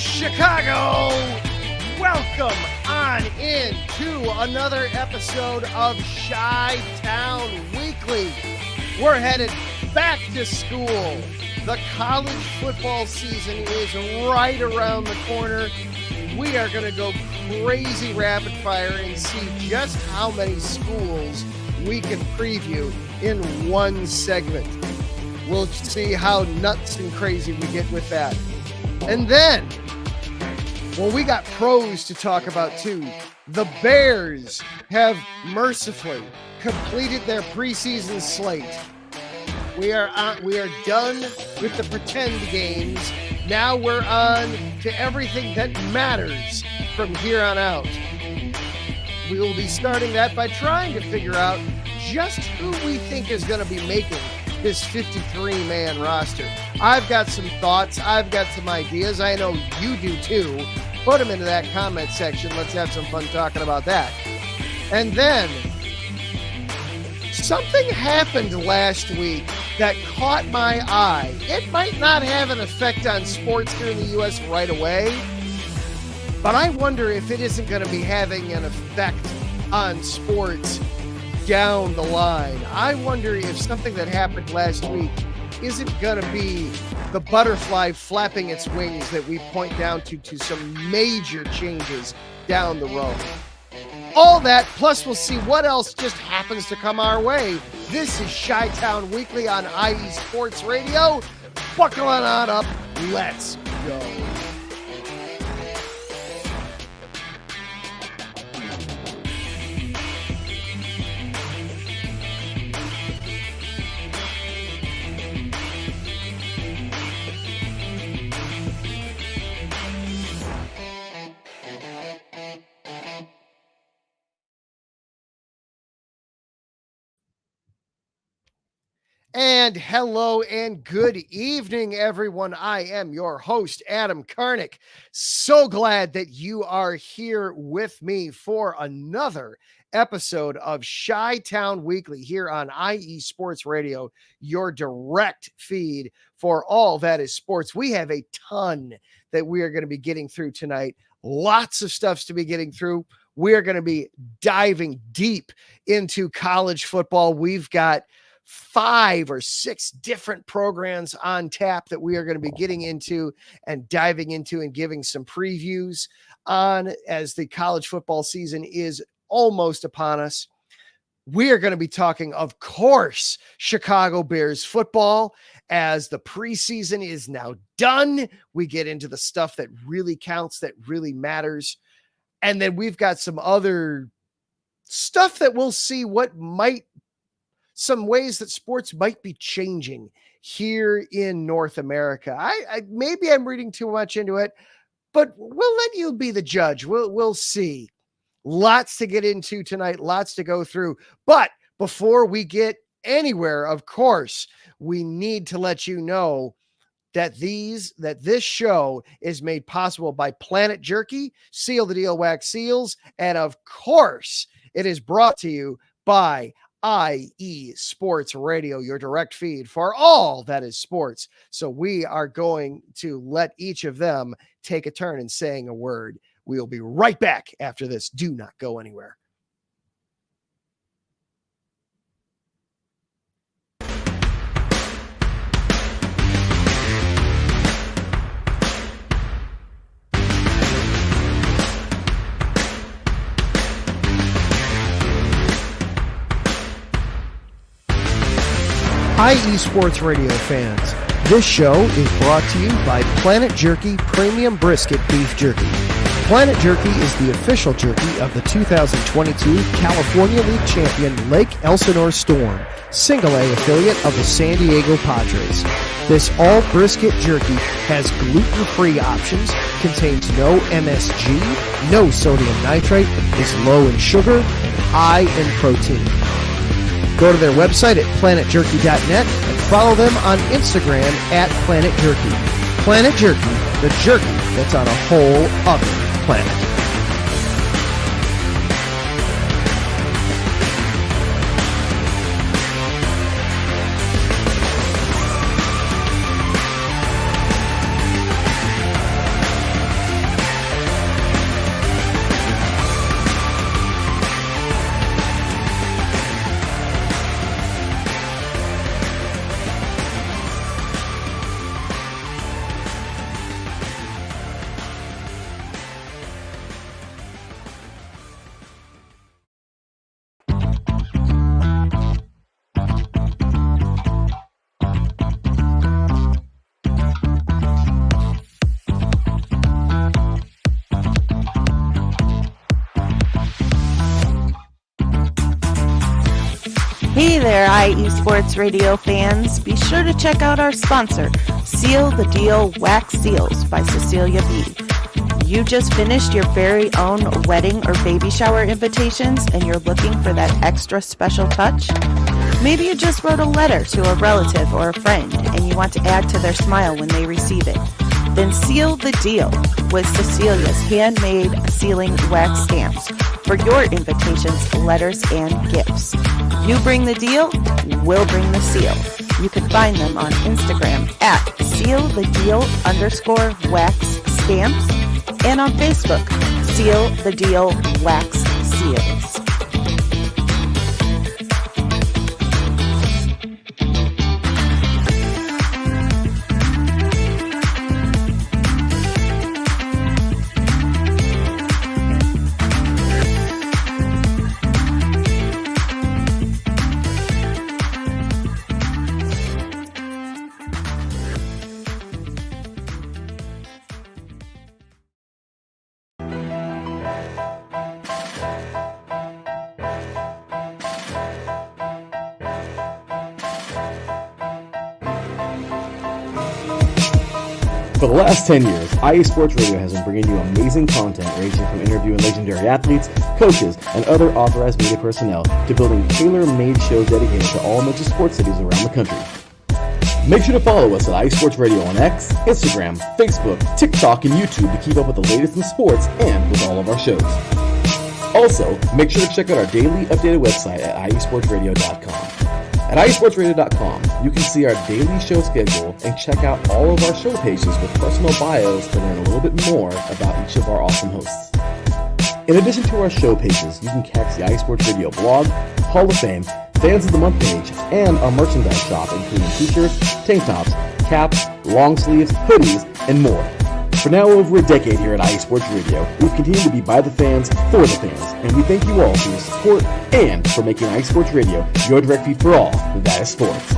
Chicago! Welcome on into another episode of Chi-Town Weekly. We're headed back to school. The college football season is right around the corner. We are going to go crazy rapid fire and see just how many schools we can preview in one segment. We'll see how nuts and crazy we get with that. And then, well, we got pros to talk about too. The Bears have mercifully completed their preseason slate. We are done with the pretend games. Now we're on to everything that matters from here on out. We will be starting that by trying to figure out just who we think is going to be making this 53-man roster. I've got some thoughts. I've got some ideas. I know you do too. Put them into that comment section. Let's have some fun talking about that. And then something happened last week that caught my eye. It might not have an effect on sports here in the U.S. right away, but I wonder if it isn't going to be having an effect on sports down the line. I wonder if something that happened last week isn't going to be the butterfly flapping its wings that we point down to some major changes down the road. All that, plus we'll see what else just happens to come our way. This is Chi-Town Weekly on IE Sports Radio. Buckle on up. Let's go. And hello and good evening, everyone. I am your host, Adam Karnick. So glad that you are here with me for another episode of Chi-Town Weekly here on IE Sports Radio, your direct feed for all that is sports. We have a ton that we are going to be getting through tonight. Lots of stuff to be getting through. We're going to be diving deep into college football. We've got 5 or 6 different programs on tap that we are going to be getting into and diving into and giving some previews on as the college football season is almost upon us. We are going to be talking, of course, Chicago Bears football as the preseason is now done. We get into the stuff that really counts, that really matters. And then we've got some other stuff that we'll see some ways that sports might be changing here in North America. I maybe I'm reading too much into it, but we'll let you be the judge. We'll see. Lots to get into tonight, lots to go through. But before we get anywhere, of course, we need to let you know that this show is made possible by Planet Jerky, Seal the Deal Wax Seals, and of course, it is brought to you by IE Sports Radio, your direct feed for all that is sports. So we are going to let each of them take a turn in saying a word. We'll be right back after this. Do not go anywhere. IE Sports Radio fans, this show is brought to you by Planet Jerky Premium Brisket Beef Jerky. Planet Jerky is the official jerky of the 2022 California League champion Lake Elsinore Storm, Single A affiliate of the San Diego Padres. This all brisket jerky has gluten-free options, contains no MSG, no sodium nitrate, is low in sugar, and high in protein. Go to their website at planetjerky.net and follow them on Instagram at Planet Jerky. Planet Jerky, the jerky that's on a whole other planet. there, IE Sports Radio fans. Be sure to check out our sponsor, Seal the Deal Wax Seals by Cecilia B. You just finished your very own wedding or baby shower invitations and you're looking for that extra special touch? Maybe you just wrote a letter to a relative or a friend and you want to add to their smile when they receive it. Then seal the deal with Cecilia's handmade sealing wax stamps for your invitations, letters, and gifts. You bring the deal, we'll bring the seal. You can find them on Instagram at sealthedeal_wax stamps and on Facebook, Seal the Deal Wax Seals. For the last 10 years, IE Sports Radio has been bringing you amazing content ranging from interviewing legendary athletes, coaches, and other authorized media personnel to building tailor-made shows dedicated to all major sports cities around the country. Make sure to follow us at IE Sports Radio on X, Instagram, Facebook, TikTok, and YouTube to keep up with the latest in sports and with all of our shows. Also, make sure to check out our daily updated website at iesportsradio.com. At iesportsradio.com, you can see our daily show schedule and check out all of our show pages with personal bios to learn a little bit more about each of our awesome hosts. In addition to our show pages, you can catch the IE Sports Radio blog, Hall of Fame, Fans of the Month page, and our merchandise shop including t-shirts, tank tops, caps, long sleeves, hoodies, and more. For now over a decade here at IE Sports Radio, we've continued to be by the fans, for the fans, and we thank you all for your support and for making IE Sports Radio your direct feed for all that is sports.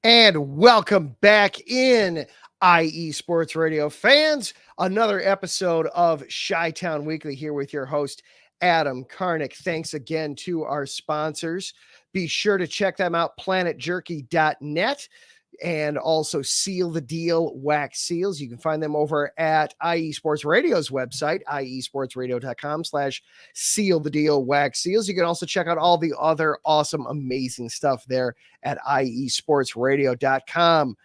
And welcome back in, IE Sports Radio fans. Another episode of Chi-Town Weekly here with your host, Adam Karnick. Thanks again to our sponsors. Be sure to check them out, planetjerky.net, and also Seal the Deal Wax Seals. You can find them over at IE Sports Radio's website, iesportsradio.com/Seal the Deal Wax Seals. You can also check out all the other awesome, amazing stuff there at iesportsradio.com.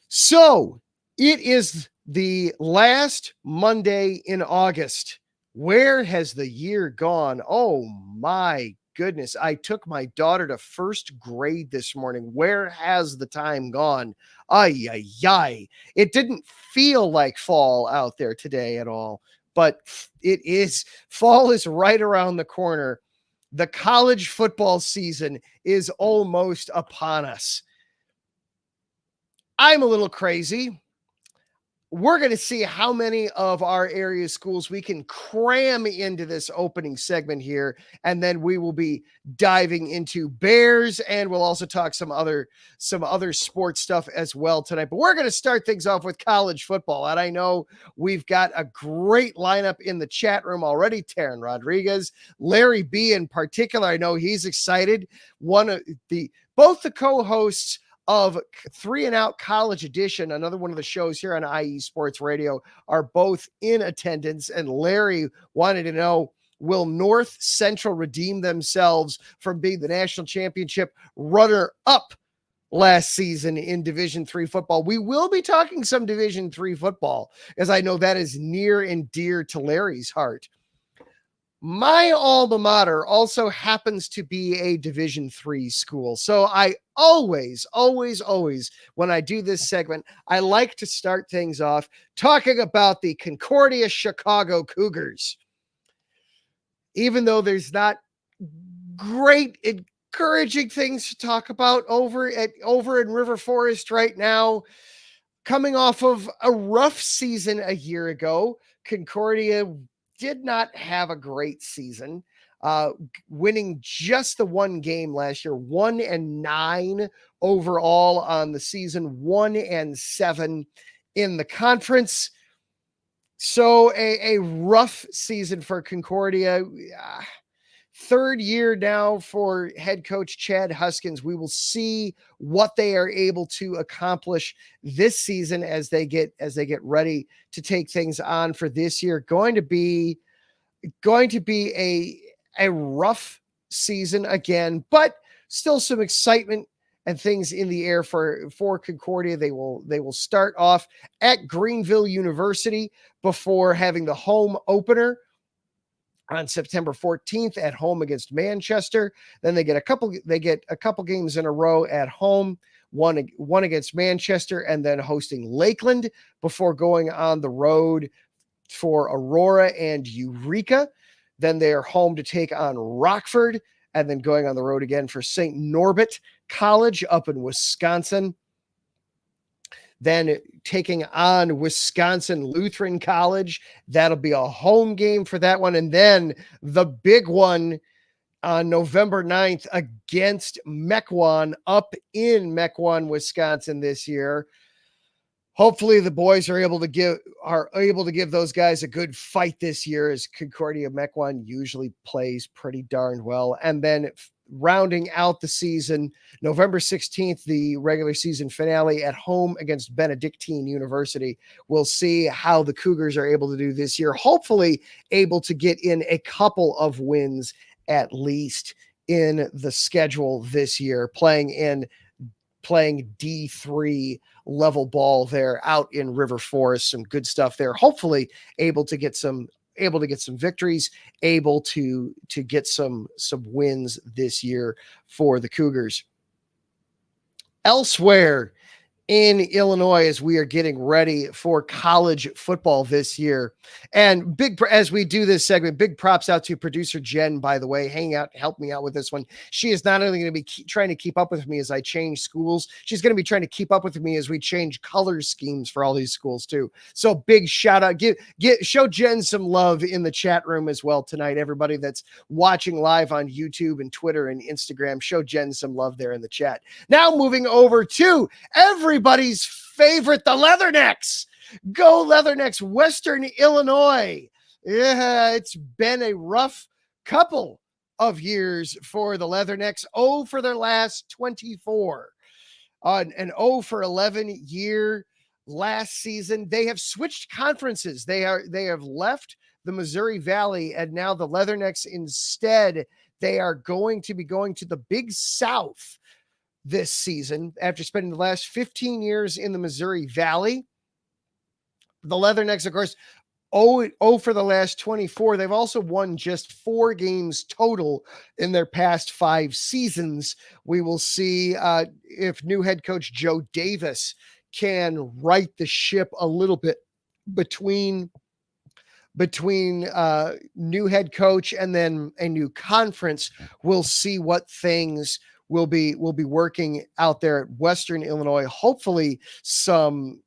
So it is the last Monday in August. Where has the year gone? Oh my goodness. I took my daughter to first grade this morning. Where has the time gone? Ay, ay, ay. It didn't feel like fall out there today at all, but it is. Fall is right around the corner. The college football season is almost upon us. I'm a little crazy. We're going to see how many of our area schools we can cram into this opening segment here. And then we will be diving into Bears, and we'll also talk some other sports stuff as well tonight. But we're going to start things off with college football. And I know we've got a great lineup in the chat room already. Taryn Rodriguez, Larry B in particular. I know he's excited. Both the co-hosts of 3 and Out College Edition, another one of the shows here on IE Sports Radio, are both in attendance. And Larry wanted to know, will North Central redeem themselves from being the national championship runner-up last season in Division III football? We will be talking some Division III football, as I know that is near and dear to Larry's heart. My alma mater also happens to be a Division III school. So I always, when I do this segment, I like to start things off talking about the Concordia Chicago Cougars. Even though there's not great encouraging things to talk about over in River Forest right now, coming off of a rough season a year ago, Concordia did not have a great season, winning just the one game last year, 1-9 overall on the season, 1-7 in the conference. So a rough season for Concordia. Third year now for head coach Chad Huskins. We will see what they are able to accomplish this season as they get ready to take things on for this year. Going to be a rough season again, but still some excitement and things in the air for Concordia. They will start off at Greenville University before having the home opener on September 14th at home against Manchester. Then they get a couple games in a row at home, one against Manchester, and then hosting Lakeland before going on the road for Aurora and Eureka. Then they're home to take on Rockford, and then going on the road again for St. Norbert College up in Wisconsin. Then taking on Wisconsin Lutheran College. That'll be a home game for that one. And then the big one on November 9th against Mequon up in Mequon, Wisconsin this year. Hopefully the boys are able to give those guys a good fight this year, as Concordia Mequon usually plays pretty darn well. And then rounding out the season, November 16th, the regular season finale at home against Benedictine University. We'll see how the Cougars are able to do this year. Hopefully able to get in a couple of wins at least in the schedule this year, playing D3 level ball there out in River Forest. Some good stuff there. Hopefully able to get some victories, able to get some wins this year for the Cougars. Elsewhere in Illinois, as we are getting ready for college football this year, and as we do this segment, big props out to producer Jen, by the way, help me out with this one. She is not only going to be trying to keep up with me as I change schools, she's going to be trying to keep up with me as we change color schemes for all these schools too. So big shout out, show Jen some love in the chat room as well tonight. Everybody that's watching live on YouTube and Twitter and Instagram, show Jen some love there in the chat. Now moving over to everybody's favorite, the Leathernecks. Go Leathernecks, Western Illinois. Yeah, it's been a rough couple of years for the Leathernecks. 0 for their last 24. An 0 for 11 year last season. They have switched conferences. They have left the Missouri Valley, and now the Leathernecks instead, they are going to be going to the Big South this season after spending the last 15 years in the Missouri Valley. The Leathernecks, of course, 0 for the last 24. They've also won just 4 games total in their past 5 seasons. We will see if new head coach Joe Davis can right the ship a little bit between new head coach and then a new conference. We'll see what things will be working out there at Western Illinois. Hopefully some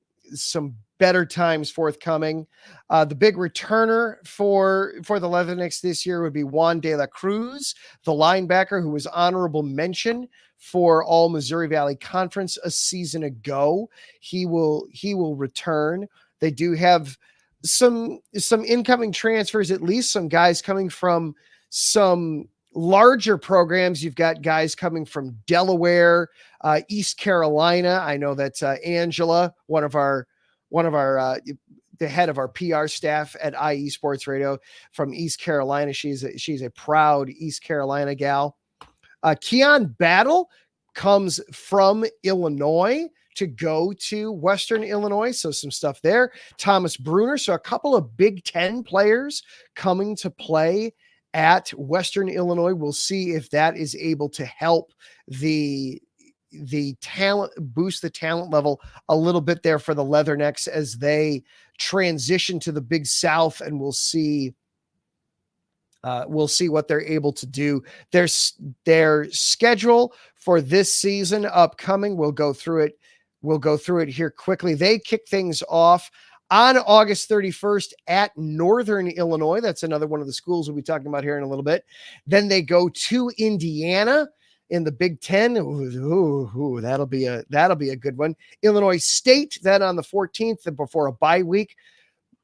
better times forthcoming. The big returner for the Leathernecks this year would be Juan de la Cruz, the linebacker who was honorable mention for All Missouri Valley Conference a season ago. He will return. They do have some incoming transfers, at least some guys coming from some larger programs. You've got guys coming from Delaware, East Carolina. I know that Angela, one of our the head of our PR staff at IE Sports Radio from East Carolina. She's a proud East Carolina gal. Keon Battle comes from Illinois to go to Western Illinois. So some stuff there. Thomas Bruner. So a couple of Big Ten players coming to play at Western Illinois. We'll see if that is able to help the talent, boost the talent level a little bit there for the Leathernecks as they transition to the Big South, and we'll see what they're able to do. Their schedule for this season upcoming, we'll go through it here quickly. They kick things off On August 31st at Northern Illinois. That's another one of the schools we'll be talking about here in a little bit. Then they go to Indiana in the Big Ten. Ooh, that'll be a good one. Illinois State then on the 14th before a bye week,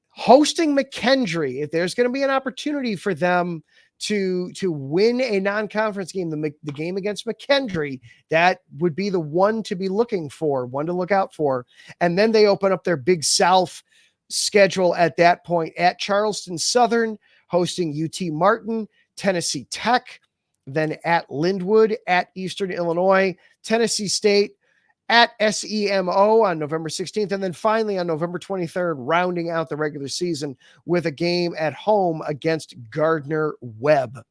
hosting McKendree. If there's going to be an opportunity for them to win a non-conference game, the game against McKendree, that would be the one to be looking for, one to look out for. And then they open up their Big South schedule at that point at Charleston Southern, hosting UT Martin, Tennessee Tech, then at Linwood, at Eastern Illinois, Tennessee State, at SEMO on November 16th, and then finally on November 23rd, rounding out the regular season with a game at home against Gardner-Webb.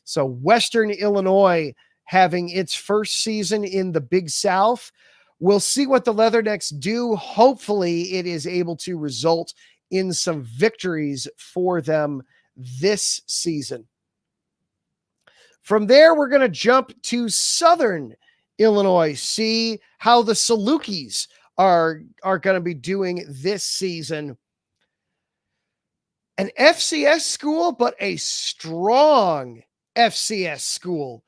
So Western Illinois having its first season in the Big South. We'll see what the Leathernecks do. Hopefully it is able to result in some victories for them this season. From there, we're going to jump to Southern Illinois, see how the Salukis are going to be doing this season. An FCS school, but a strong FCS school.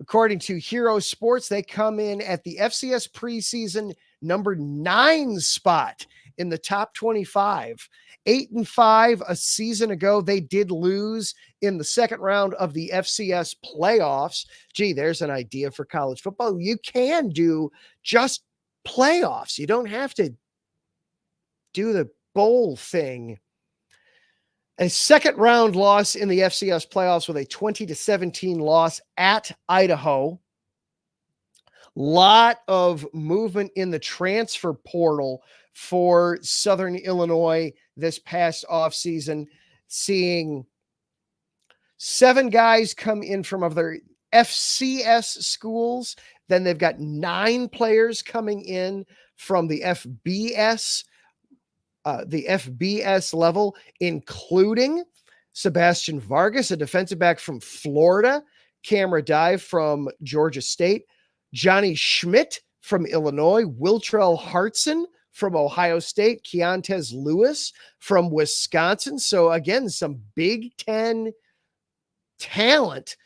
According to Hero Sports, they come in at the FCS preseason number 9 spot in the top 25. 8-5 a season ago. They did lose in the second round of the FCS playoffs. Gee, there's an idea for college football. You can do just playoffs. You don't have to do the bowl thing. A second round loss in the FCS playoffs with a 20-17 loss at Idaho. Lot of movement in the transfer portal for Southern Illinois this past offseason, seeing 7 guys come in from other FCS schools. Then they've got 9 players coming in from the FBS level, including Sebastian Vargas, a defensive back from Florida, Camera Dive from Georgia State, Johnny Schmidt from Illinois, Wiltrell Hartson from Ohio State, Keontae Lewis from Wisconsin. So again, some Big Ten talent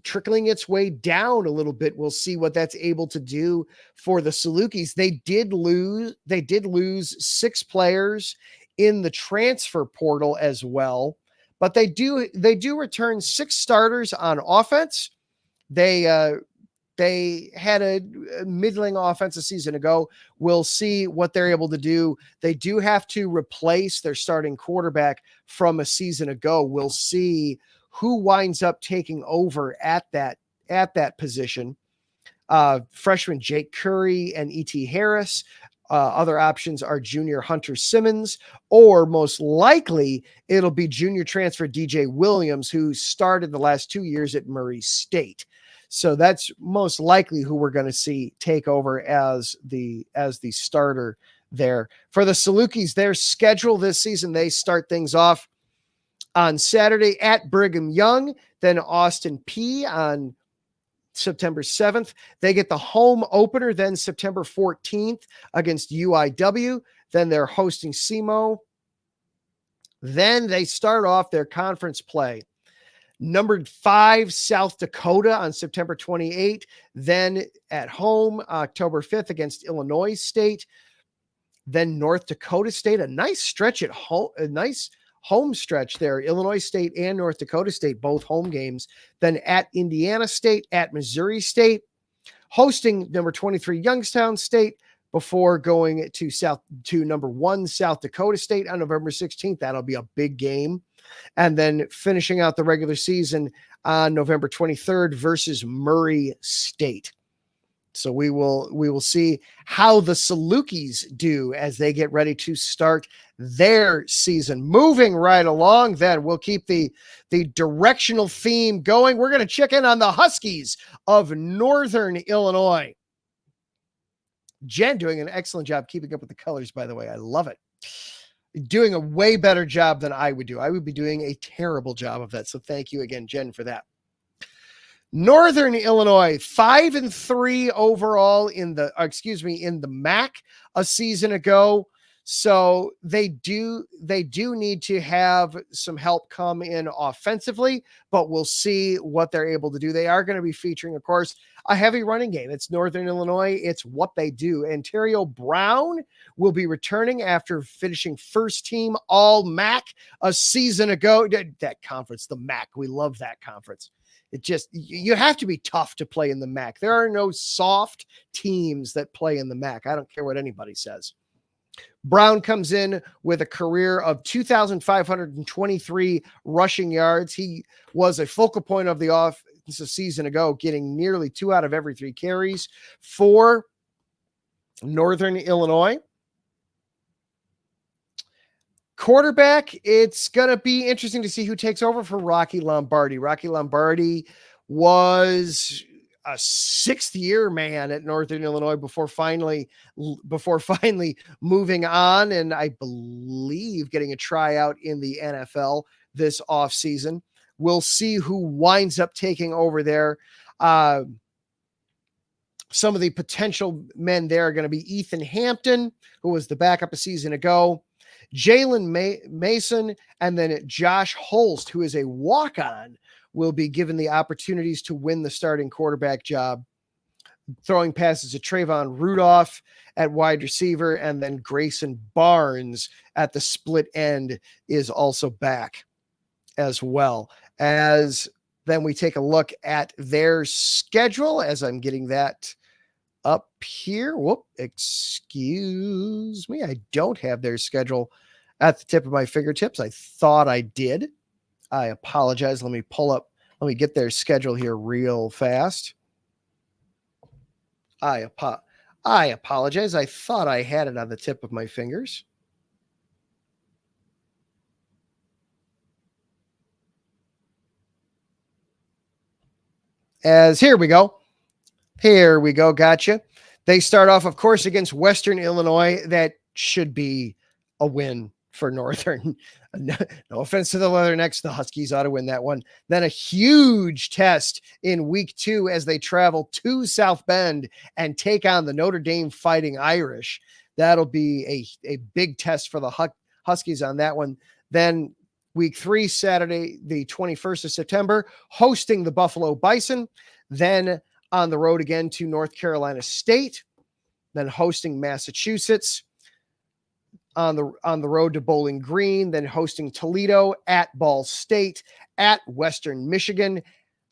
trickling its way down a little bit. We'll see what that's able to do for the Salukis. They did lose 6 players in the transfer portal as well, but they do return 6 starters on offense. They had a middling offense a season ago. We'll see what they're able to do. They do have to replace their starting quarterback from a season ago. We'll see who winds up taking over at that position. Freshman Jake Curry and E.T. Harris. Other options are junior Hunter Simmons, or most likely it'll be junior transfer DJ Williams, who started the last 2 years at Murray State. So that's most likely who we're going to see take over as the starter there. For the Salukis, their schedule this season, they start things off on Saturday at Brigham Young, then Austin P on September 7th. They get the home opener then September 14th against UIW. Then they're hosting SEMO. Then they start off their conference play. Numbered 5, South Dakota on September 28th. Then at home, October 5th against Illinois State. Then North Dakota State, a nice stretch at home, a nice home stretch there. Illinois State and North Dakota State, both home games. Then at Indiana State, at Missouri State, hosting number 23 Youngstown State before going to number 1 South Dakota State on November 16th. That'll be a big game. And then finishing out the regular season on November 23rd versus Murray State. So we will see how the Salukis do as they get ready to start their season. Moving right along, then we'll keep the directional theme going. We're going to check in on the Huskies of Northern Illinois. Jen doing an excellent job keeping up with the colors, by the way. I love it. Doing a way better job than I would do. I would be doing a terrible job of that. So thank you again, Jen, for that. Northern Illinois, 5-3 overall in the MAC a season ago. So they do need to have some help come in offensively, but we'll see what they're able to do. They are going to be featuring, of course, a heavy running game. It's Northern Illinois. It's what they do. Ontario Brown will be returning after finishing first team all MAC a season ago. That conference, the MAC, we love that conference. It just, you have to be tough to play in the MAC. There are no soft teams that play in the MAC. I don't care what anybody says. Brown comes in with a career of 2,523 rushing yards. He was a focal point of the offense a season ago, getting nearly 2 out of every 3 carries for Northern Illinois. Quarterback, it's going to be interesting to see who takes over for Rocky Lombardi. Rocky Lombardi was a 6th-year man at Northern Illinois before finally moving on, and I believe getting a tryout in the NFL this offseason. We'll see who winds up taking over there. Some of the potential men there are going to be Ethan Hampton, who was the backup a season ago, Jalen Mason, and then Josh Holst, who is a walk-on, will be given the opportunities to win the starting quarterback job, throwing passes to Trayvon Rudolph at wide receiver, and then Grayson Barnes at the split end is also back as well. As then we take a look at their schedule, as I'm getting that up here. Whoop, excuse me. I don't have their schedule at the tip of my fingertips. I thought I did. I apologize. Let me get their schedule here real fast. I apologize. I thought I had it on the tip of my fingers. Here we go. Gotcha. They start off, of course, against Western Illinois. That should be a win for Northern. No offense to the Leathernecks. The Huskies ought to win that one. Then a huge test in week 2 as they travel to South Bend and take on the Notre Dame Fighting Irish. That'll be a big test for the Huskies on that one. Then week 3, Saturday, the 21st of September, hosting the Buffalo Bison. Then on the road again to North Carolina State. Then hosting Massachusetts. On the road to Bowling Green, then hosting Toledo, at Ball State, at Western Michigan,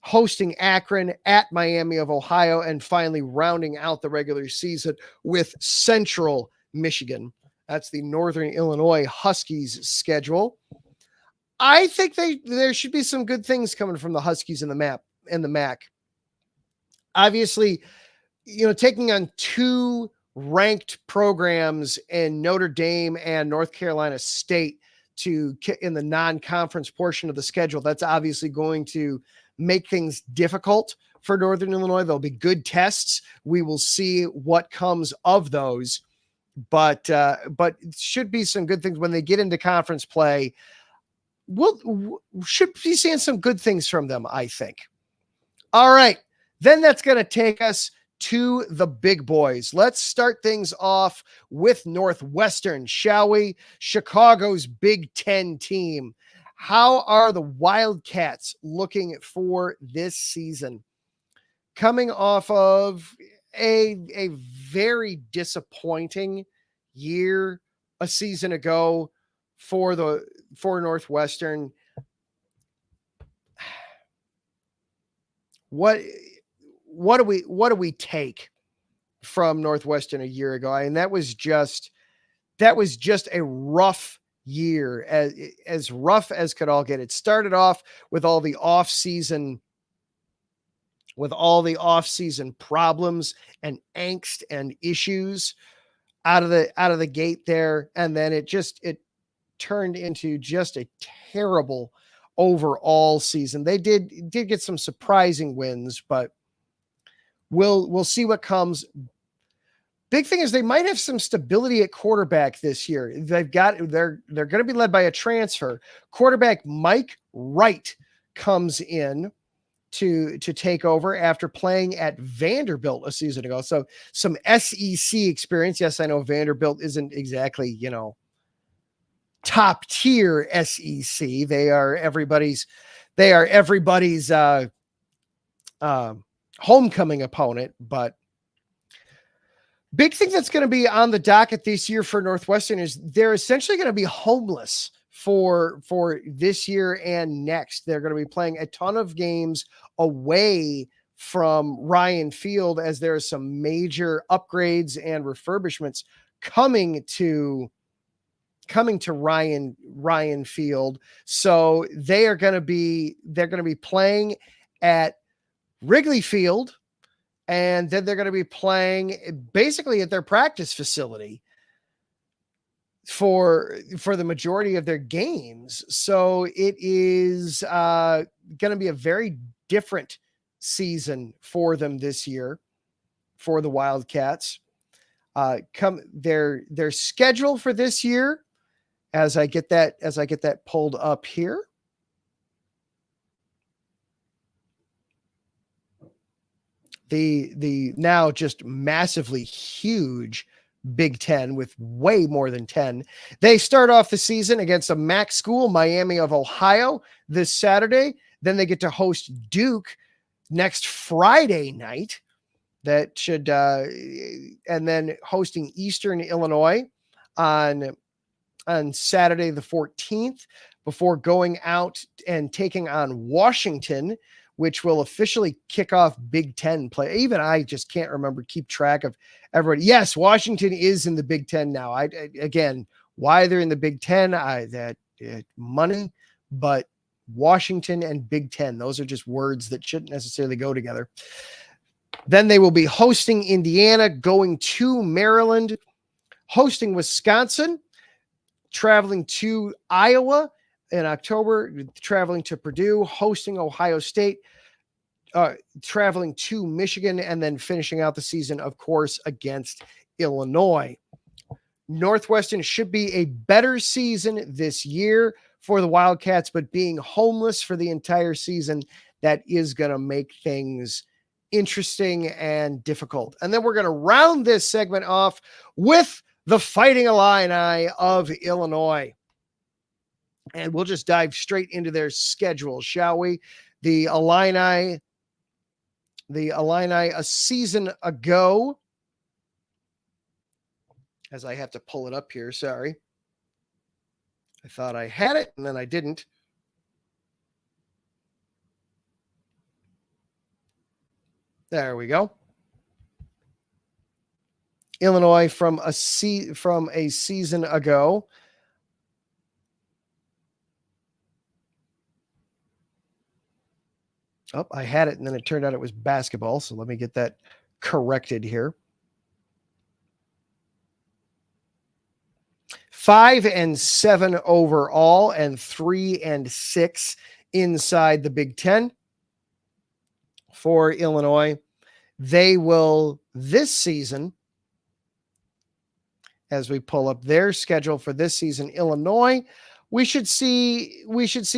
hosting Akron, at Miami of Ohio, and finally rounding out the regular season with Central Michigan. That's the Northern Illinois Huskies schedule. I think there should be some good things coming from the Huskies in the MAC. Obviously, taking on 2 ranked programs in Notre Dame and North Carolina State in the non-conference portion of the schedule, that's obviously going to make things difficult for Northern Illinois. There'll be good tests. We will see what comes of those, but it should be some good things when they get into conference play. Should be seeing some good things from them, I think. All right. Then that's going to take us to the big boys. Let's start things off with Northwestern, shall we? Chicago's Big Ten team. How are the Wildcats looking for this season? Coming off of a very disappointing year a season ago for Northwestern. What do we take from Northwestern a year ago? And that was just a rough year, as rough as could all get. It started off with all the off-season problems and angst and issues out of the gate there. And then it turned into just a terrible overall season. They did get some surprising wins, but we'll see what comes. Big thing is they might have some stability at quarterback this year. They're going to be led by a transfer. Quarterback Mike Wright comes in to take over after playing at Vanderbilt a season ago. So some SEC experience. Yes, I know Vanderbilt isn't exactly, top tier SEC. They are everybody's homecoming opponent, but big thing that's going to be on the docket this year for Northwestern is they're essentially going to be homeless for this year and next. They're going to be playing a ton of games away from Ryan Field, as there are some major upgrades and refurbishments coming to Ryan Field. So they're going to be playing at Wrigley Field, and then they're going to be playing basically at their practice facility for the majority of their games. So it is going to be a very different season for them this year for the Wildcats. Their schedule for this year, as I get that pulled up here. The now just massively huge Big Ten with way more than 10. They start off the season against a MAC school, Miami of Ohio, this Saturday. Then they get to host Duke next Friday night. That should, and then hosting Eastern Illinois on Saturday the 14th, before going out and taking on Washington, which will officially kick off Big Ten play. Even I just can't keep track of everybody. Yes, Washington is in the Big Ten now. Again, why they're in the Big Ten, money, but Washington and Big Ten, those are just words that shouldn't necessarily go together. Then they will be hosting Indiana, going to Maryland, hosting Wisconsin, traveling to Iowa in October, traveling to Purdue, hosting Ohio State, traveling to Michigan, and then finishing out the season, of course, against Illinois. Northwestern should be a better season this year for the Wildcats, but being homeless for the entire season, that is going to make things interesting and difficult. And then we're going to round this segment off with the Fighting Illini of Illinois. And we'll just dive straight into their schedule, shall we? The Illini a season ago, as I have to pull it up here, sorry. I thought I had it, and then I didn't. There we go. Illinois from a season ago. Oh, I had it, and then it turned out it was basketball. So let me get that corrected here. 5-7 overall and 3-6 inside the Big Ten for Illinois. They will this season, as we pull up their schedule for this season, Illinois, we should see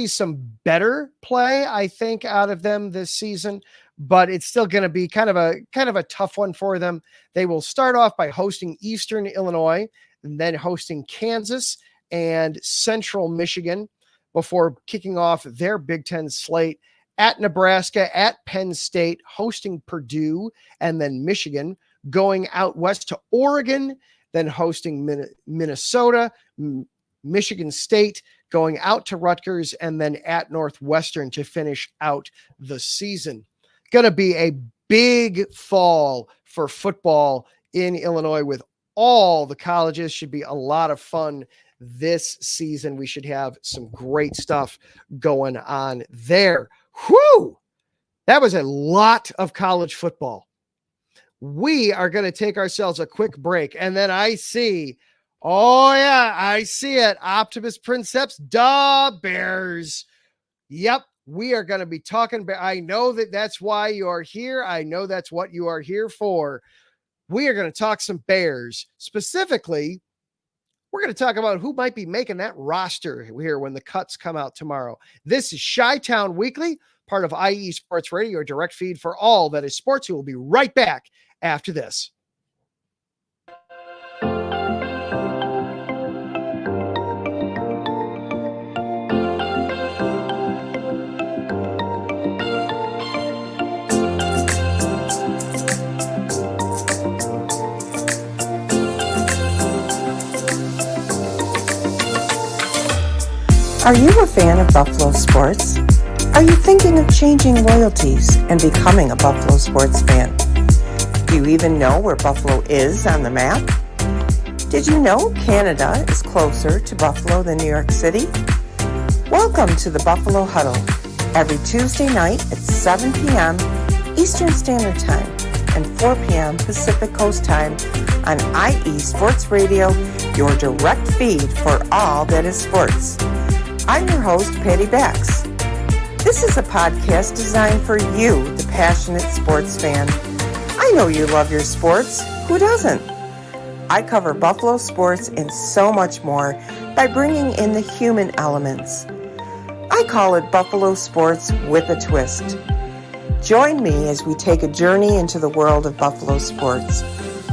some better play, I think, out of them this season, but it's still going to be kind of a tough one for them. They will start off by hosting Eastern Illinois, and then hosting Kansas and Central Michigan before kicking off their Big Ten slate at Nebraska, at Penn State, hosting Purdue, and then Michigan, going out west to Oregon, then hosting Minnesota, Michigan State, going out to Rutgers, and then at Northwestern to finish out the season. Going to be a big fall for football in Illinois with all the colleges. Should be a lot of fun this season. We should have some great stuff going on there. Whew! That was a lot of college football. We are going to take ourselves a quick break, and then I see, oh yeah, I see it. Optimus Princeps, Bears. Yep, we are going to be talking. I know that's why you are here. I know that's what you are here for. We are going to talk some Bears. Specifically, we're going to talk about who might be making that roster here when the cuts come out tomorrow. This is Chi-Town Weekly, part of IE Sports Radio, your direct feed for all that is sports. We will be right back after this. Are you a fan of Buffalo sports? Are you thinking of changing loyalties and becoming a Buffalo sports fan? Do you even know where Buffalo is on the map? Did you know Canada is closer to Buffalo than New York City? Welcome to the Buffalo Huddle, every Tuesday night at 7 p.m. Eastern Standard Time and 4 p.m. Pacific Coast Time on IE Sports Radio, your direct feed for all that is sports. I'm your host, Patty Bax. This is a podcast designed for you, the passionate sports fan. I know you love your sports. Who doesn't? I cover Buffalo sports and so much more by bringing in the human elements. I call it Buffalo sports with a twist. Join me as we take a journey into the world of Buffalo sports.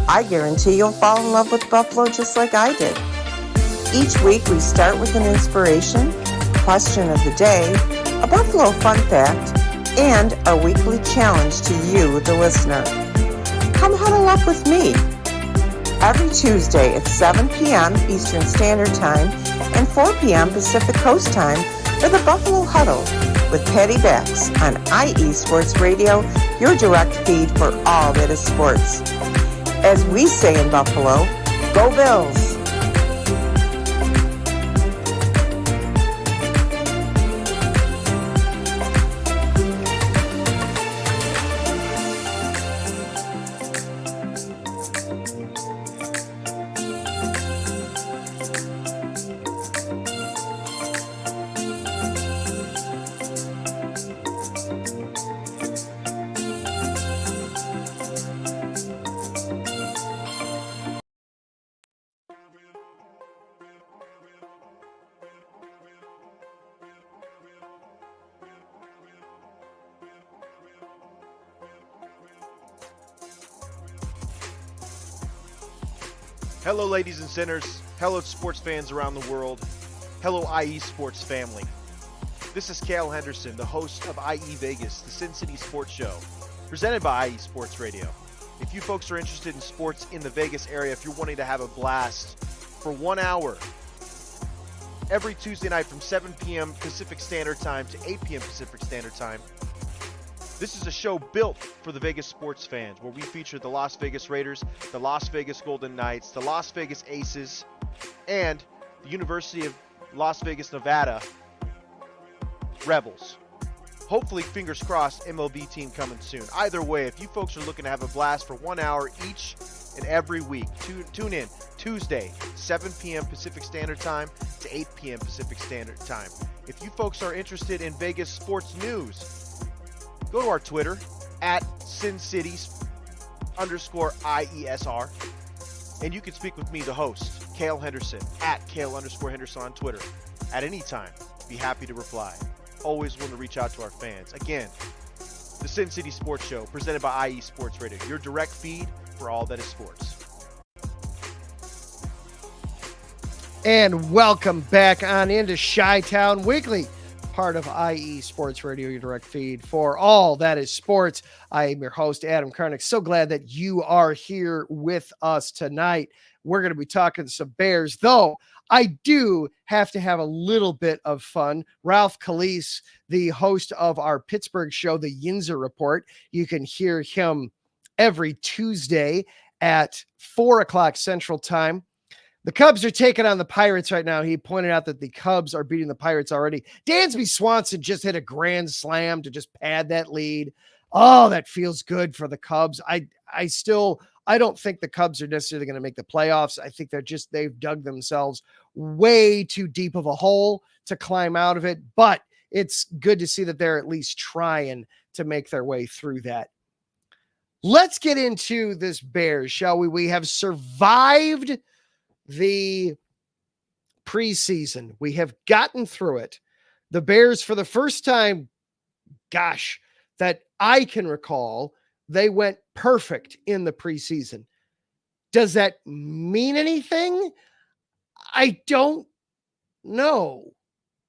I guarantee you'll fall in love with Buffalo just like I did. Each week we start with an inspiration, question of the day, a Buffalo fun fact, and our weekly challenge to you, the listener. Come huddle up with me every Tuesday at 7 p.m. Eastern Standard Time and 4 p.m. Pacific Coast Time for the Buffalo Huddle with Patty Bax on IE Sports Radio, your direct feed for all that is sports. As we say in Buffalo, go Bills! Hello, ladies and sinners. Hello, sports fans around the world. Hello, IE Sports family. This is Cale Henderson, the host of IE Vegas, the Sin City Sports Show, presented by IE Sports Radio. If you folks are interested in sports in the Vegas area, if you're wanting to have a blast for 1 hour, every Tuesday night from 7 p.m. Pacific Standard Time to 8 p.m. Pacific Standard Time, this is a show built for the Vegas sports fans, where we feature the Las Vegas Raiders, the Las Vegas Golden Knights, the Las Vegas Aces, and the University of Las Vegas, Nevada Rebels. Hopefully, fingers crossed, MLB team coming soon. Either way, if you folks are looking to have a blast for 1 hour each and every week, tune in Tuesday, 7 p.m. Pacific Standard Time to 8 p.m. Pacific Standard Time. If you folks are interested in Vegas sports news, go to our Twitter at SinCities_IESR, and you can speak with me, the host, Cale Henderson, at Cale_Henderson on Twitter at any time. Be happy to reply. Always want to reach out to our fans. Again, the Sin City Sports Show, presented by IE Sports Radio, your direct feed for all that is sports. And welcome back on into Chi-Town Weekly, part of IE Sports Radio, your direct feed for all that is sports. I am your host, Adam Karnick. So glad that you are here with us tonight. We're going to be talking some Bears, though I do have to have a little bit of fun. Ralph Calise, the host of our Pittsburgh show, The Yinzer Report, you can hear him every Tuesday at 4 o'clock Central Time. The Cubs are taking on the Pirates right now. He pointed out that the Cubs are beating the Pirates already. Dansby Swanson just hit a grand slam to just pad that lead. Oh, that feels good for the Cubs. I don't think the Cubs are necessarily going to make the playoffs. I think they've dug themselves way too deep of a hole to climb out of it, but it's good to see that they're at least trying to make their way through that. Let's get into this Bears, shall we? We have survived the preseason. We have gotten through it. The Bears, for the first time gosh, that I can recall, they went perfect in the preseason. Does that mean anything? I don't know,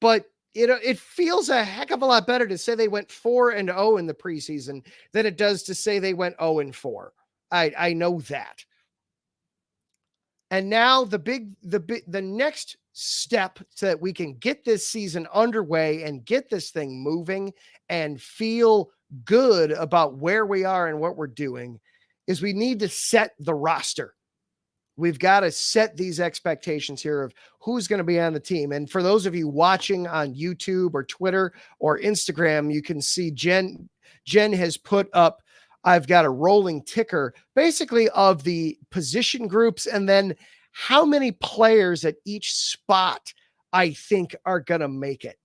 but it feels a heck of a lot better to say they went 4-0 in the preseason than it does to say they went 0-4. I know that. And now the next step so that we can get this season underway and get this thing moving and feel good about where we are and what we're doing is we need to set the roster. We've got to set these expectations here of who's going to be on the team. And for those of you watching on YouTube or Twitter or Instagram, you can see Jen has put up, I've got a rolling ticker basically of the position groups and then how many players at each spot I think are going to make it.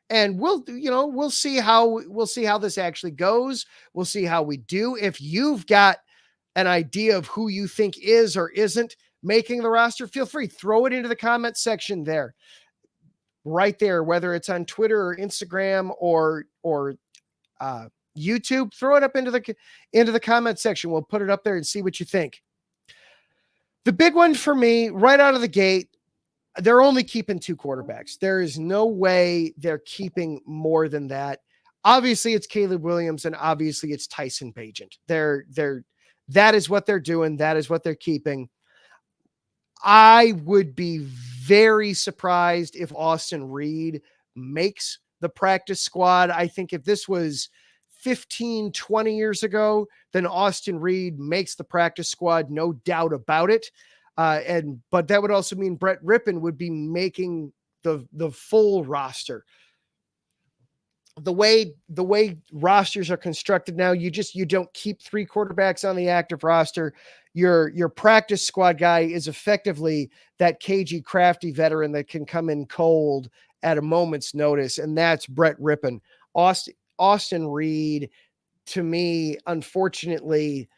And we'll see how this actually goes. We'll see how we do. If you've got an idea of who you think is or isn't making the roster, feel free, throw it into the comment section there, right there, whether it's on Twitter or Instagram or YouTube, throw it up into the comment section. We'll put it up there and see what you think. The big one for me right out of the gate, they're only keeping 2 quarterbacks. There is no way they're keeping more than that. Obviously it's Caleb Williams and obviously it's Tyson Bagent. That is what they're doing. That is what they're keeping. I would be very surprised if Austin Reed makes the practice squad. I think if this was 15, 20 years ago, then Austin Reed makes the practice squad, no doubt about it. But that would also mean Brett Rippon would be making the full roster. The way rosters are constructed now, you don't keep 3 quarterbacks on the active roster. Your practice squad guy is effectively that cagey, crafty veteran that can come in cold at a moment's notice, and that's Brett Rippon. Austin Reed, to me, unfortunately,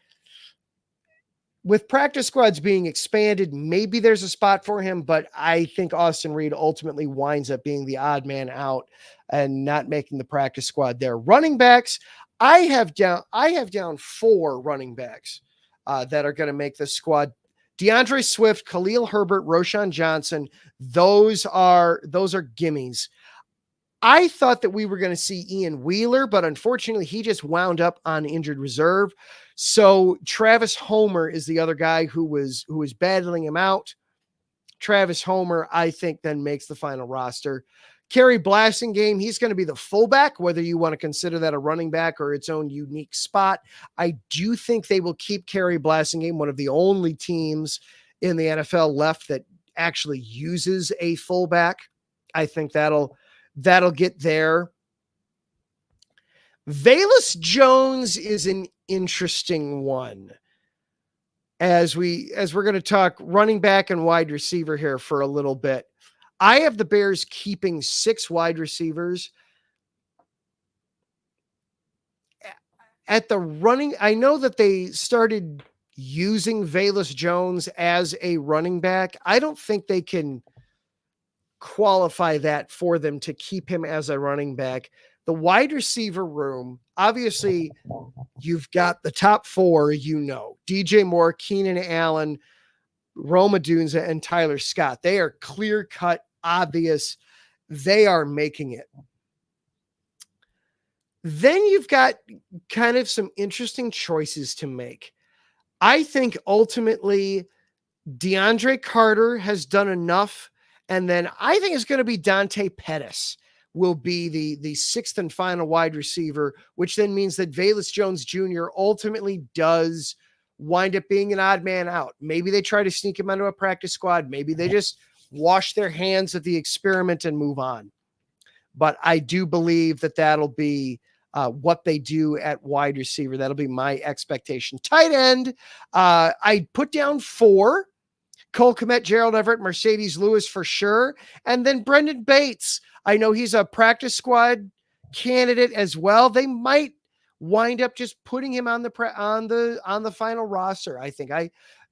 with practice squads being expanded, maybe there's a spot for him, but I think Austin Reed ultimately winds up being the odd man out and not making the practice squad there. Running backs, I have down 4 running backs that are going to make the squad. DeAndre Swift, Khalil Herbert, Roschon Johnson, those are gimmies. I thought that we were going to see Ian Wheeler, but unfortunately he just wound up on injured reserve. So Travis Homer is the other guy who was battling him out. Travis Homer, I think, then makes the final roster. Kerry Blasingame, he's going to be the fullback, whether you want to consider that a running back or its own unique spot. I do think they will keep Kerry Blasingame, one of the only teams in the NFL left that actually uses a fullback. I think that'll get there. Velus Jones is an interesting one. As we're going to talk running back and wide receiver here for a little bit. I have the Bears keeping 6 wide receivers. At the running, I know that they started using Velus Jones as a running back. I don't think they can qualify that for them to keep him as a running back. The wide receiver room, obviously, you've got the top 4, DJ Moore, Keenan Allen, Roma Dunza, and Tyler Scott. They are clear-cut, obvious. They are making it. Then you've got kind of some interesting choices to make. I think ultimately DeAndre Carter has done enough. And then I think it's going to be Dante Pettis will be the 6th and final wide receiver, which then means that Velus Jones Jr. ultimately does wind up being an odd man out. Maybe they try to sneak him onto a practice squad. Maybe they just wash their hands of the experiment and move on. But I do believe that that'll be what they do at wide receiver. That'll be my expectation. Tight end, I put down 4. Cole Kmet, Gerald Everett, Mercedes Lewis for sure. And then Brendan Bates. I know he's a practice squad candidate as well. They might wind up just putting him on the final roster. I think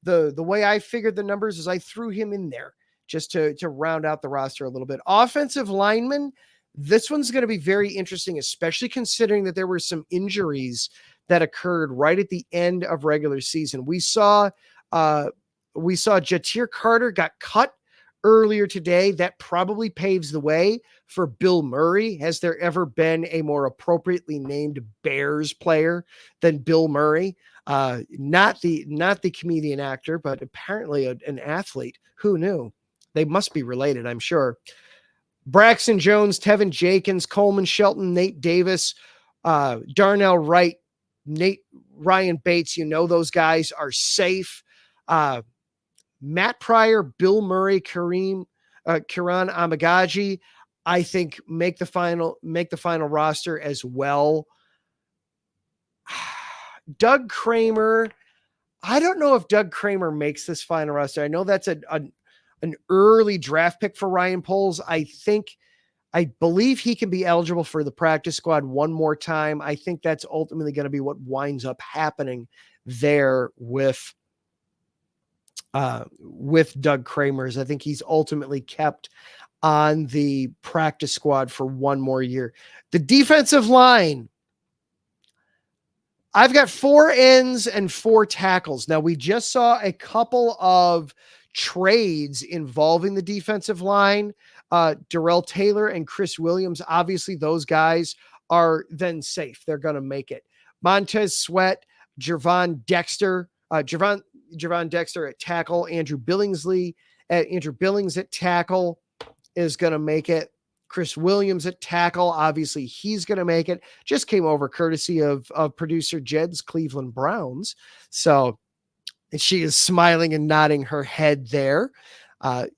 the way I figured the numbers is I threw him in there just to round out the roster a little bit. Offensive lineman, This one's going to be very interesting, especially considering that there were some injuries that occurred right at the end of regular season. We saw Jatir Carter got cut earlier today. That probably paves the way for Bill Murray. Has there ever been a more appropriately named Bears player than Bill Murray? Not the comedian actor, but apparently an athlete. Who knew? They must be related, I'm sure. Braxton Jones, Tevin Jenkins, Coleman Shelton, Nate Davis, Darnell Wright, Ryan Bates. Those guys are safe. Matt Pryor, Bill Murray, Kiran Amagaji, I think make the final roster as well. Doug Kramer, I don't know if Doug Kramer makes this final roster. I know that's an early draft pick for Ryan Poles. I believe he can be eligible for the practice squad one more time. I think that's ultimately going to be what winds up happening there with Doug Kramer's. I think he's ultimately kept on the practice squad for one more year. The defensive line, I've got 4 ends and 4 tackles. Now, we just saw a couple of trades involving the defensive line. Darrell Taylor and Chris Williams, obviously those guys are then safe. They're going to make it. Montez Sweat, Javon Dexter at tackle, Andrew Billings at tackle is going to make it. Chris Williams at tackle, obviously he's going to make it. Just came over courtesy of producer Jed's Cleveland Browns. So, and she is smiling and nodding her head there.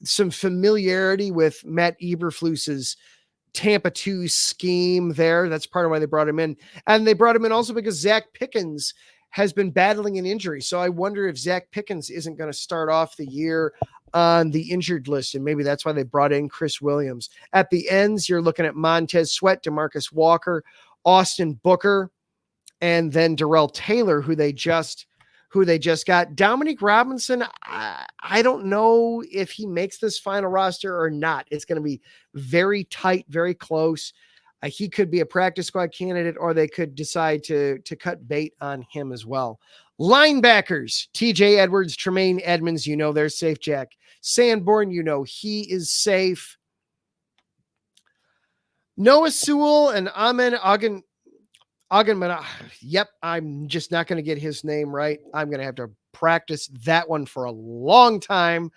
Some familiarity with Matt Eberflus's Tampa 2 scheme there. That's part of why they brought him in. And they brought him in also because Zach Pickens has been battling an injury. So I wonder if Zach Pickens isn't going to start off the year on the injured list. And maybe that's why they brought in Chris Williams. At the ends, you're looking at Montez Sweat, DeMarcus Walker, Austin Booker, and then Darrell Taylor, who they just got. Dominique Robinson, I don't know if he makes this final roster or not. It's going to be very tight, very close. He could be a practice squad candidate, or they could decide to cut bait on him as well. Linebackers, TJ Edwards, Tremaine Edmonds, they're safe. Jack Sanborn, he is safe. Noah Sewell and Amen Augmenmana. Yep, I'm just not going to get his name right. I'm going to have to practice that one for a long time.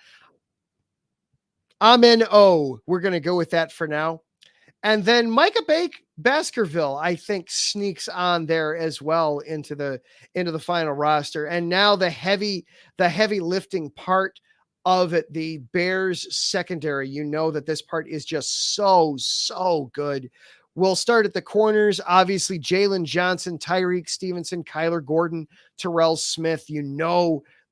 Amen we're going to go with that for now. And then Micah Baskerville, I think, sneaks on there as well into the final roster. And now the heavy lifting part of it, the Bears secondary. That this part is just so good. We'll start at the corners. Obviously, Jalen Johnson, Tyreek Stevenson, Kyler Gordon, Terrell Smith.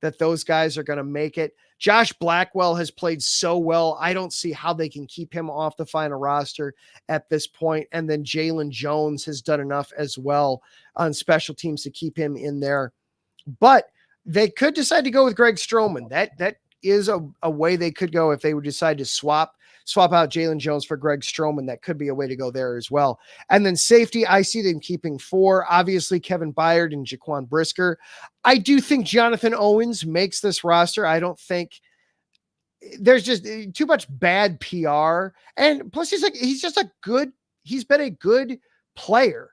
That those guys are going to make it. Josh Blackwell has played so well. I don't see how they can keep him off the final roster at this point. And then Jalen Jones has done enough as well on special teams to keep him in there. But they could decide to go with Greg Stroman. That is a way they could go if they would decide to swap out Jalen Jones for Greg Stroman. That could be a way to go there as well. And then safety, I see them keeping 4. Obviously, Kevin Byard and Jaquan Brisker. I do think Jonathan Owens makes this roster. I don't think there's just too much bad PR. And plus, he's been a good player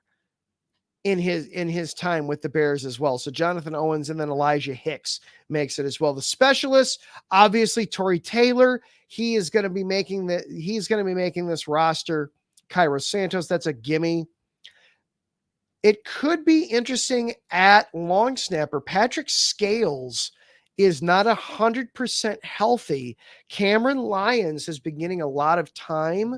in his time with the Bears as well. So Jonathan Owens and then Elijah Hicks makes it as well. The specialists, obviously Torrey Taylor, he's going to be making this roster. Cairo Santos, that's a gimme. It could be interesting at long snapper. Patrick Scales is not 100% healthy. Cameron Lyons is beginning a lot of time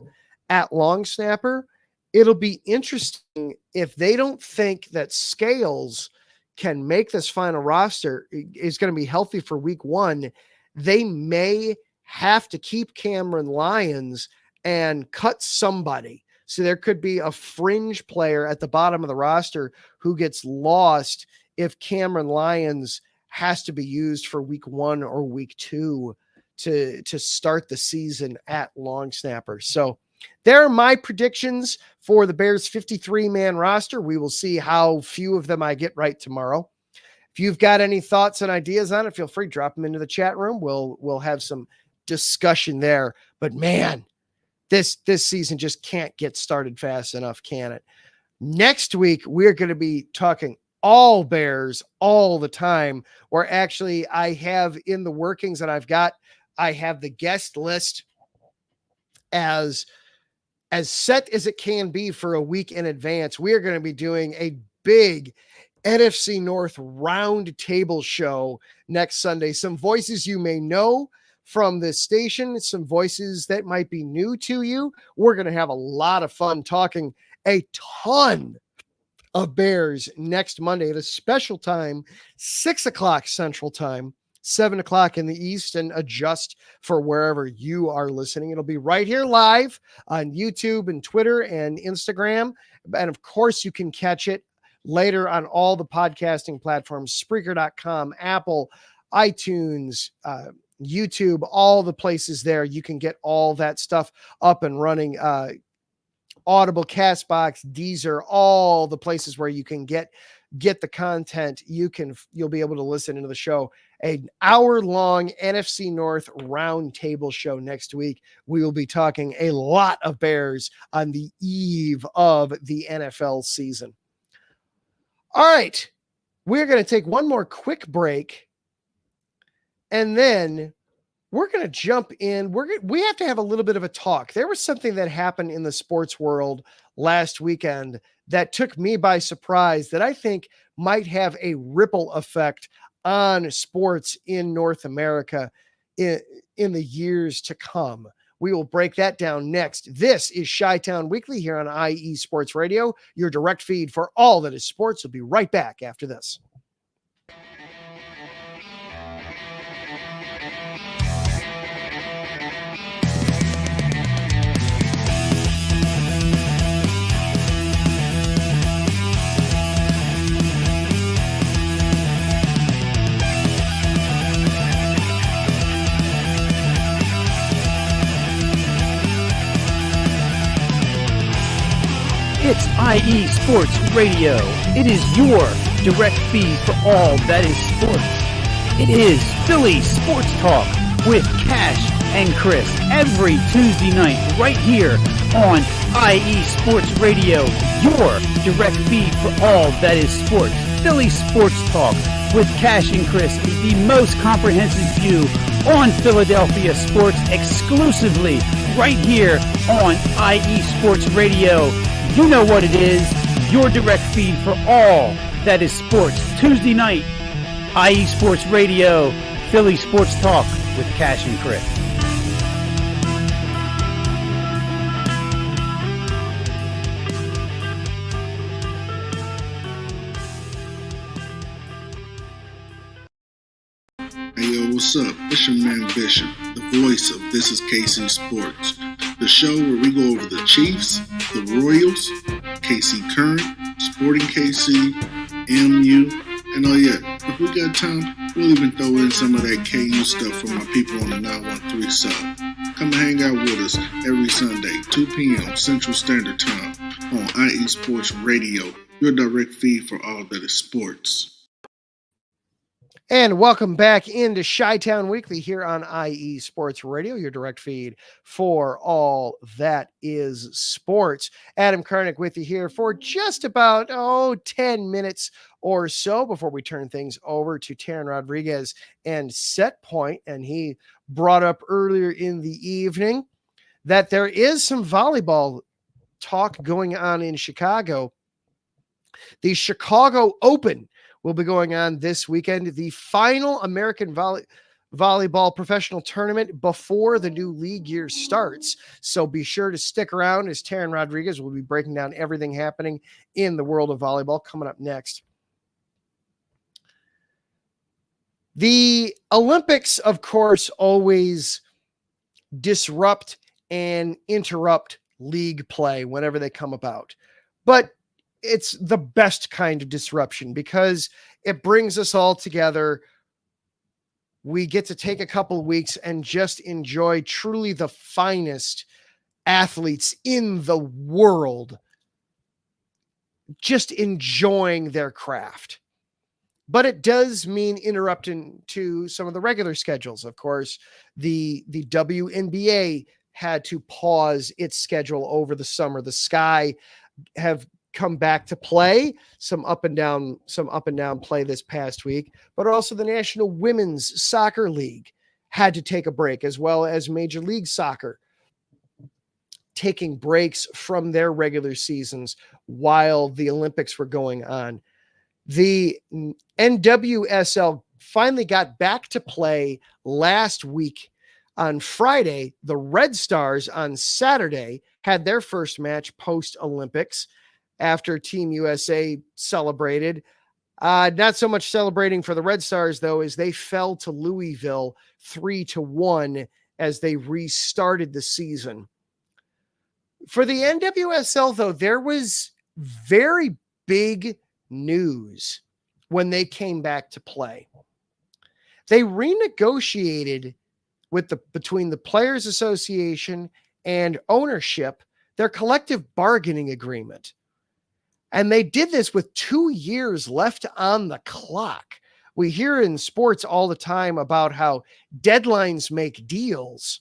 at long snapper. It'll be interesting if they don't think that Scales can make this final roster, is going to be healthy for week 1. They may have to keep Cameron Lyons and cut somebody. So there could be a fringe player at the bottom of the roster who gets lost if Cameron Lyons has to be used for week 1 or week 2 to start the season at long snapper. So there are my predictions for the Bears 53-man roster. We will see how few of them I get right tomorrow. If you've got any thoughts and ideas on it, feel free to drop them into the chat room. We'll have some discussion there. But man, this season just can't get started fast enough, can it? Next week, we're going to be talking all Bears all the time, or actually I have in the workings and I have the guest list as set as it can be for a week in advance. We are going to be doing a big NFC North round table show next Sunday. Some voices you may know from this station, some voices that might be new to you. We're going to have a lot of fun talking a ton of Bears next Monday at a special time, 6:00 Central Time, 7:00 in the East, and adjust for wherever you are listening. It'll be right here live on YouTube and Twitter and Instagram. And of course, you can catch it later on all the podcasting platforms, Spreaker.com, Apple, iTunes, YouTube, all the places there. You can get all that stuff up and running. Audible, Castbox, Deezer, all the places where you can get the content. You'll be able to listen into the show. An hour-long NFC North roundtable show next week. We will be talking a lot of Bears on the eve of the NFL season. All right, we're going to take one more quick break, and then we're going to jump in. We have to have a little bit of a talk. There was something that happened in the sports world last weekend that took me by surprise that I think might have a ripple effect on sports in North America in the years to come. We will break that down next. This is Chi-Town Weekly here on IE Sports Radio, your direct feed for all that is sports. We'll be right back after this. It's IE Sports Radio. It is your direct feed for all that is sports. It is Philly Sports Talk with Cash and Chris every Tuesday night right here on IE Sports Radio, your direct feed for all that is sports. Philly Sports Talk with Cash and Chris is the most comprehensive view on Philadelphia sports exclusively right here on IE Sports Radio. You know what it is, your direct feed for all that is sports. Tuesday night, IE Sports Radio, Philly Sports Talk with Cash and Chris. Hey yo, what's up? It's your man Bishop, the voice of This Is KC Sports, the show where we go over the Chiefs, the Royals, KC Current, Sporting KC, MU, and oh yeah, if we got time, we'll even throw in some of that KU stuff from my people on the 913 South. Come and hang out with us every Sunday, 2 p.m. Central Standard Time on IE Sports Radio, your direct feed for all that is sports. And welcome back into Chi-Town Weekly here on IE Sports Radio, your direct feed for all that is sports. Adam Karnick with you here for just about 10 minutes or so before we turn things over to Taryn Rodriguez and Set Point. And he brought up earlier in the evening that there is some volleyball talk going on in Chicago. The Chicago Open will be going on this weekend, the final American volleyball professional tournament before the new league year starts. So be sure to stick around as Taryn Rodriguez will be breaking down everything happening in the world of volleyball coming up next. The Olympics, of course, always disrupt and interrupt league play whenever they come about. But it's the best kind of disruption because it brings us all together. We get to take a couple of weeks and just enjoy truly the finest athletes in the world just enjoying their craft. But it does mean interrupting to some of the regular schedules. Of course, the WNBA had to pause its schedule over the summer. The Sky have come back to play, some up and down play this past week, but also the National Women's Soccer League had to take a break, as well as Major League Soccer taking breaks from their regular seasons while the Olympics were going on. The NWSL finally got back to play last week on Friday. The Red Stars on Saturday had their first match post-Olympics after Team USA celebrated. Not so much celebrating for the Red Stars, though, as they fell to Louisville 3-1 as they restarted the season. For the NWSL, though, there was very big news when they came back to play. They renegotiated between the Players Association and ownership their collective bargaining agreement. And they did this with 2 years left on the clock. We hear in sports all the time about how deadlines make deals.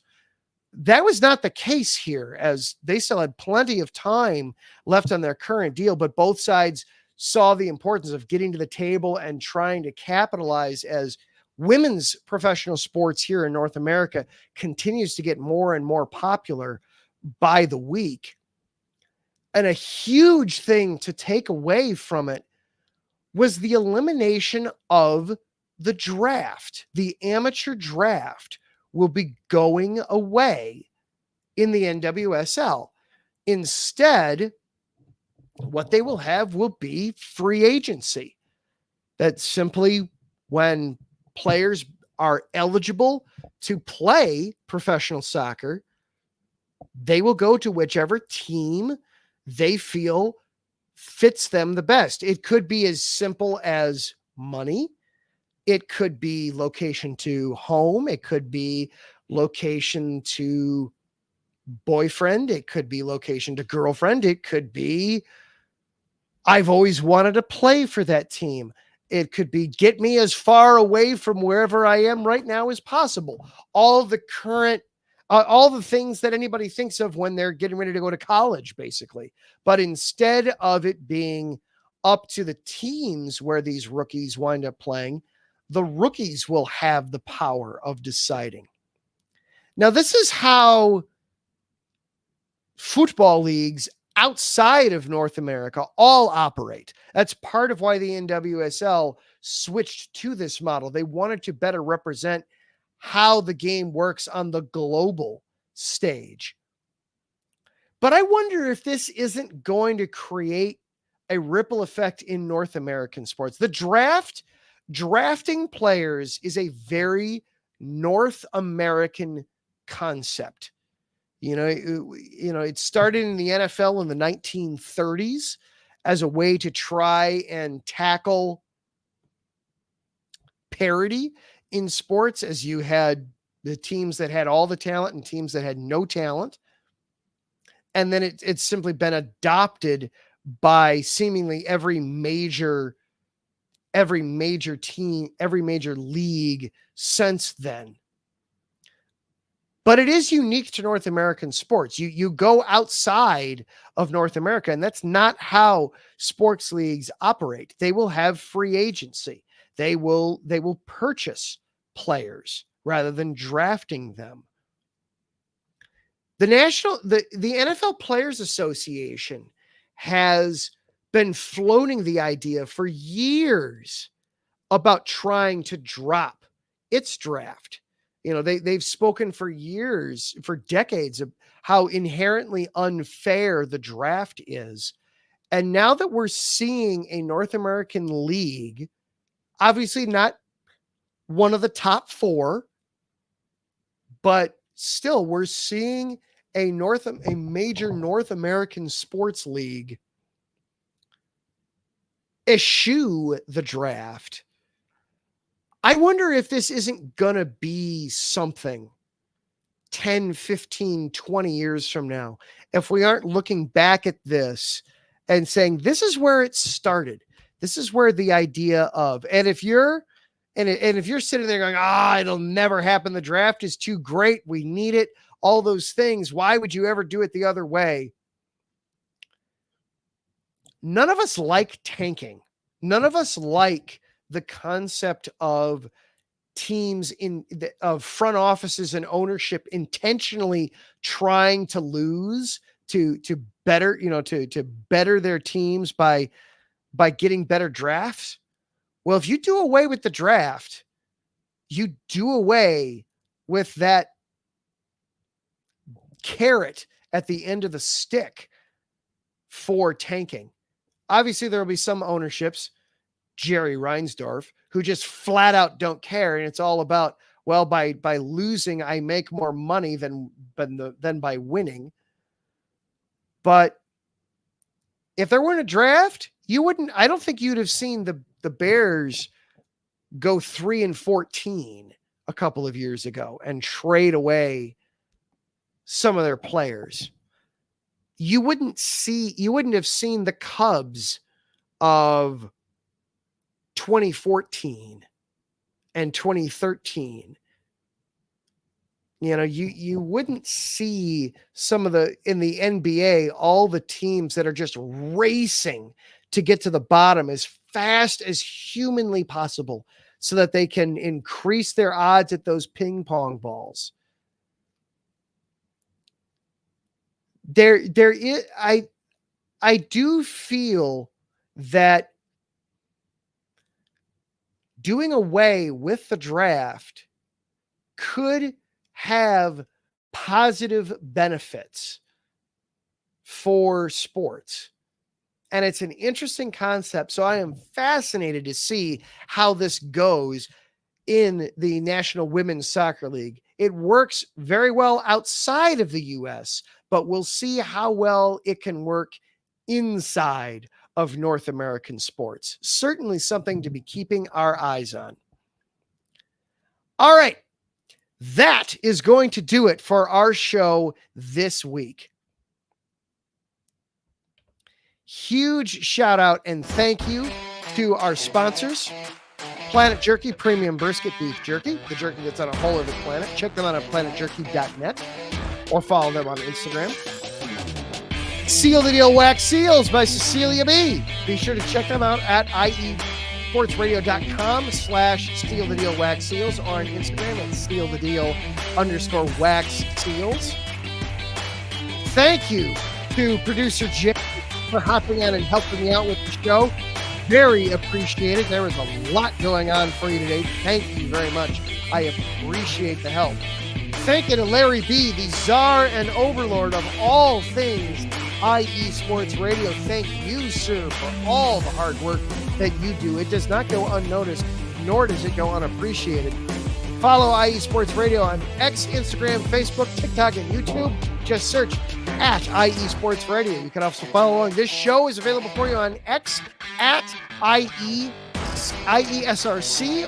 That was not the case here, as they still had plenty of time left on their current deal, but both sides saw the importance of getting to the table and trying to capitalize as women's professional sports here in North America continues to get more and more popular by the week. And a huge thing to take away from it was the elimination of the draft. The amateur draft will be going away in the NWSL. Instead, what they will have will be free agency. That's simply when players are eligible to play professional soccer, they will go to whichever team they feel fits them the best. It could be as simple as money. It could be location to home. It could be location to boyfriend. It could be location to girlfriend. It could be, I've always wanted to play for that team. It could be, get me as far away from wherever I am right now as possible. All the things that anybody thinks of when they're getting ready to go to college, basically. But instead of it being up to the teams where these rookies wind up playing, the rookies will have the power of deciding. Now, this is how football leagues outside of North America all operate. That's part of why the NWSL switched to this model. They wanted to better represent how the game works on the global stage. But I wonder if this isn't going to create a ripple effect in North American sports. Drafting players is a very North American concept. It started in the NFL in the 1930s as a way to try and tackle parity in sports, as you had the teams that had all the talent and teams that had no talent. And then it's simply been adopted by seemingly every major team, every major league since then. But it is unique to North American sports. You go outside of North America, and that's not how sports leagues operate. They will have free agency. They will purchase players rather than drafting them. The NFL Players Association has been floating the idea for years about trying to drop its draft. They've spoken for years, for decades, of how inherently unfair the draft is. And now that we're seeing a North American league, obviously not one of the top four, but still we're seeing a major North American sports league eschew the draft. I wonder if this isn't going to be something 10, 15, 20 years from now, if we aren't looking back at this and saying, this is where it started. This is where the idea of, and if you're sitting there going, it'll never happen. The draft is too great. We need it. All those things. Why would you ever do it the other way? None of us like tanking. None of us like the concept of teams of front offices and ownership intentionally trying to lose to better, to better their teams by getting better drafts. Well, if you do away with the draft, you do away with that carrot at the end of the stick for tanking. Obviously, there will be some ownerships, Jerry Reinsdorf, who just flat out don't care. And it's all about, well, by losing, I make more money than by winning. But if there weren't a draft, I don't think you'd have seen the Bears go 3-14 a couple of years ago and trade away some of their players. You wouldn't have seen the Cubs of 2014 and 2013. You wouldn't see some of in the NBA, all the teams that are just racing to get to the bottom as fast as humanly possible so that they can increase their odds at those ping pong balls. I do feel that doing away with the draft could have positive benefits for sports. And it's an interesting concept. So I am fascinated to see how this goes in the National Women's Soccer League. It works very well outside of the U.S., but we'll see how well it can work inside of North American sports. Certainly something to be keeping our eyes on. All right. That is going to do it for our show this week. Huge shout out and thank you to our sponsors, Planet Jerky Premium Brisket Beef Jerky, the jerky that's on a whole other planet. Check them out at planetjerky.net or follow them on Instagram. Seal the Deal Wax Seals by Cecilia B. Be sure to check them out at iesportsradio.com/Seal the Deal Wax Seals or on Instagram at Seal the Deal _wax seals. Thank you to producer Jay for hopping in and helping me out with the show. Very appreciated. There was a lot going on for you today. Thank you very much. I appreciate the help. Thank you to Larry B., the czar and overlord of all things IE Sports Radio. Thank you, sir, for all the hard work that you do. It does not go unnoticed, nor does it go unappreciated. Follow IE Sports Radio on X, Instagram, Facebook, TikTok, and YouTube. Just search at IE Sports Radio. You can also follow along. This show is available for you on X at IESRC,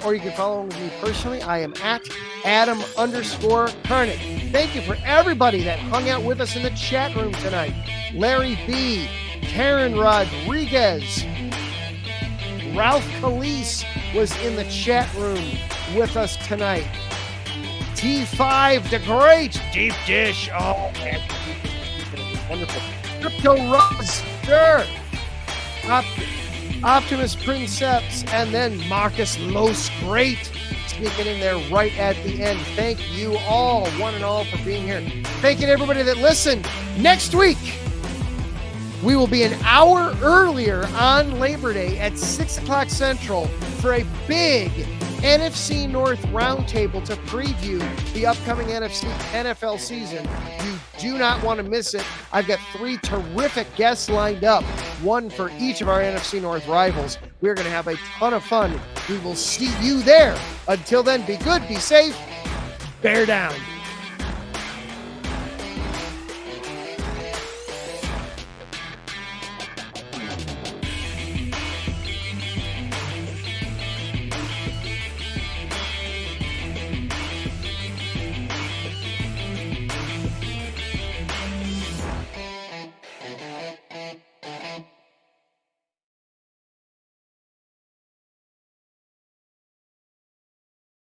or you can follow with me personally. I am at Adam_Carnick. Thank you for everybody that hung out with us in the chat room tonight. Larry B., Karen Rodriguez, Ralph Calise was in the chat room with us tonight. T5, the great deep dish. Oh, man. Wonderful. Crypto Ross, sure. Optimus Princeps, and then Marcus Los Great sneaking in there right at the end. Thank you all, one and all, for being here. Thank you to everybody that listened. Next week, we will be an hour earlier on Labor Day at 6 o'clock Central for a big NFC North roundtable to preview the upcoming NFL season. You do not want to miss it. I've got 3 terrific guests lined up, one for each of our NFC North rivals. We're going to have a ton of fun. We will see you there. Until then, be good, be safe, bear down.